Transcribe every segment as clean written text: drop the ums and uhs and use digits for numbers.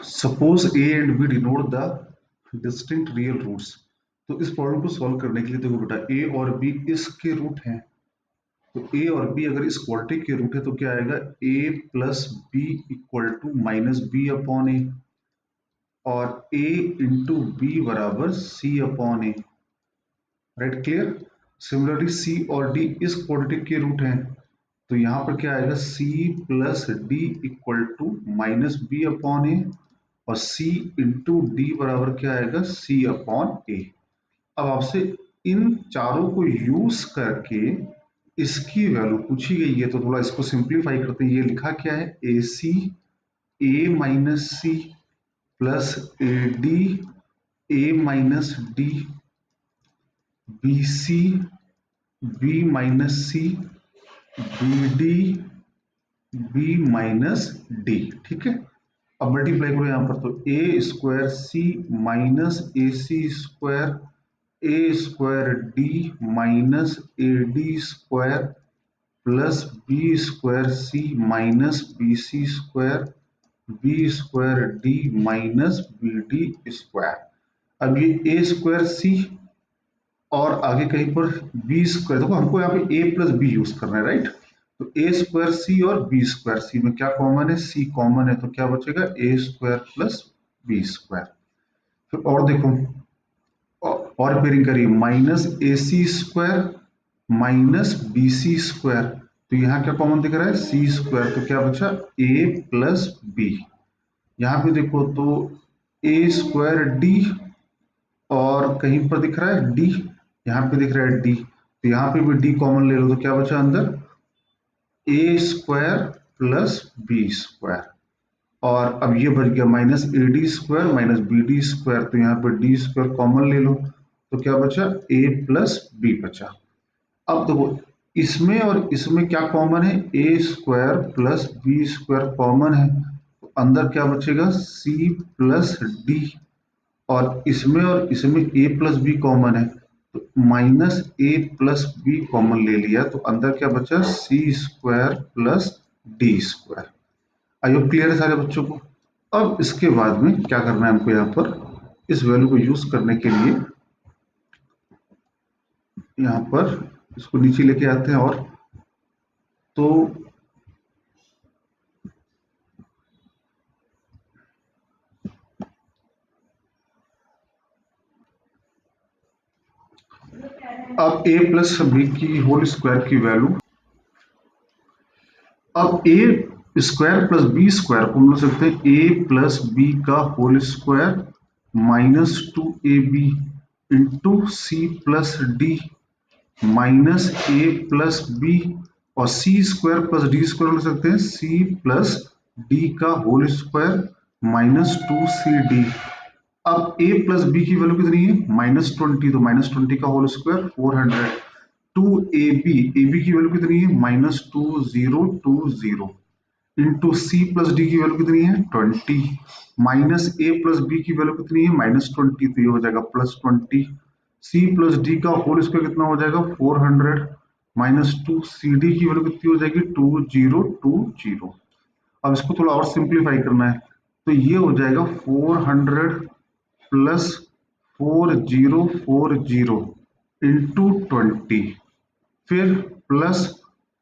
Suppose a and b denote the distinct real roots. तो इस problem को solve करने के लिए देखो बेटा, ए और बी इसके रूट हैं। तो ए और बी अगर इस क्वाड्रेटिक के रूट है तो क्या आएगा, A plus B equal to minus B upon A, और ए इंटू बी बराबर C upon A. Right, clear. Similarly C और डी इस क्वाड्रेटिक के रूट हैं, तो यहां पर क्या आएगा, C plus D equal to minus B upon A, और c इंटू डी बराबर क्या आएगा, c अपॉन ए। अब आपसे इन चारों को यूज करके इसकी वैल्यू पूछी गई है, तो थोड़ा इसको सिंप्लीफाई करते हैं। ये लिखा क्या है, a c a minus c plus a d a minus d, b c b minus c, b d b minus d. ठीक है, अब मल्टीप्लाई करो यहां पर, तो a square c minus a c square a square d minus a d square plus b square c minus b c square b square d minus b d square. अब ये ए square सी और आगे कहीं पर बी स्क्वायर, देखो हमको यहाँ पे ए प्लस बी यूज करना है, राइट। तो ए स्क्वायर सी और बी स्क्वायर, सी में क्या कॉमन है, सी कॉमन है, तो क्या बचेगा, a square plus b square. फिर और देखो, और पेयरिंग करिए, minus a c square minus b c square, तो यहाँ क्या कॉमन दिख रहा है, सी स्क्वायर, तो क्या बचा, ए प्लस बी। यहाँ पे देखो तो ए स्क्वायर डी और कहीं पर दिख रहा है डी, यहाँ पे दिख रहा है डी, तो यहाँ पे भी डी कॉमन ले लो, तो क्या बचा अंदर, a square plus b square. और अब ये बच गया minus a d square minus b d square, तो यहाँ पे डी स्क्वायर कॉमन ले लो, तो क्या बचा, ए प्लस बी बचा। अब देखो इसमें और इसमें क्या कॉमन है, a square plus b square common है, तो अंदर क्या बचेगा, सी प्लस डी, और इसमें ए प्लस बी कॉमन है, तो minus a plus b common ले लिया, तो अंदर क्या बचा, c square plus d square. I hope clear है सारे बच्चों को। अब इसके बाद में क्या करना है हमको, यहाँ पर इस वैल्यू को यूज करने के लिए यहाँ पर इसको नीचे लेके आते हैं, और तो अब a प्लस बी की होल स्क्वायर की वैल्यू, अब a square plus b square को हम लिख सकते हैं ए प्लस बी का whole square minus two a b into c plus d minus a plus b, और c square plus d square लिख सकते हैं सी प्लस डी का whole square minus two c d. अब a plus b की value कितनी है, -20, तो -20 का whole square 400, two a b की वैल्यू कितनी है, -2020 इंटू सी प्लस डी की वैल्यू कितनी है 20, माइनस ए प्लस बी की वैल्यू कितनी है -20, तो ये हो जाएगा +20, सी प्लस डी का होल स्क्वायर कितना हो जाएगा 400, -2 सी डी की वैल्यू कितनी हो जाएगी 2020। अब इसको थोड़ा और सिंप्लीफाई करना है, तो ये हो जाएगा 400 प्लस 4040 इंटू 20, फिर प्लस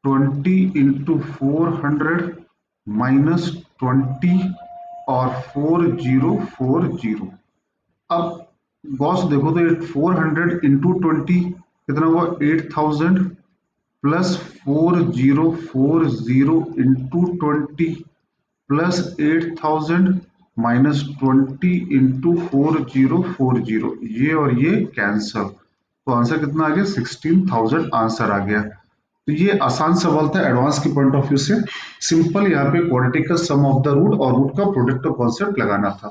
20 इंटू 400 माइनस 20 और 4040। अब गॉस देखो तो 400 इंटू 20 कितना हुआ 8000 plus 4040 into 20 plus 8000 minus 20 into 4040, ये और ये कैंसल, तो आंसर कितना आ गया 16000 आंसर आ गया। तो ये आसान सवाल था एडवांस के पॉइंट ऑफ व्यू से, सिंपल यहाँ पे क्वाड्रेटिक का सम ऑफ द रूट और रूट का प्रोडक्ट का कॉन्सेप्ट लगाना था।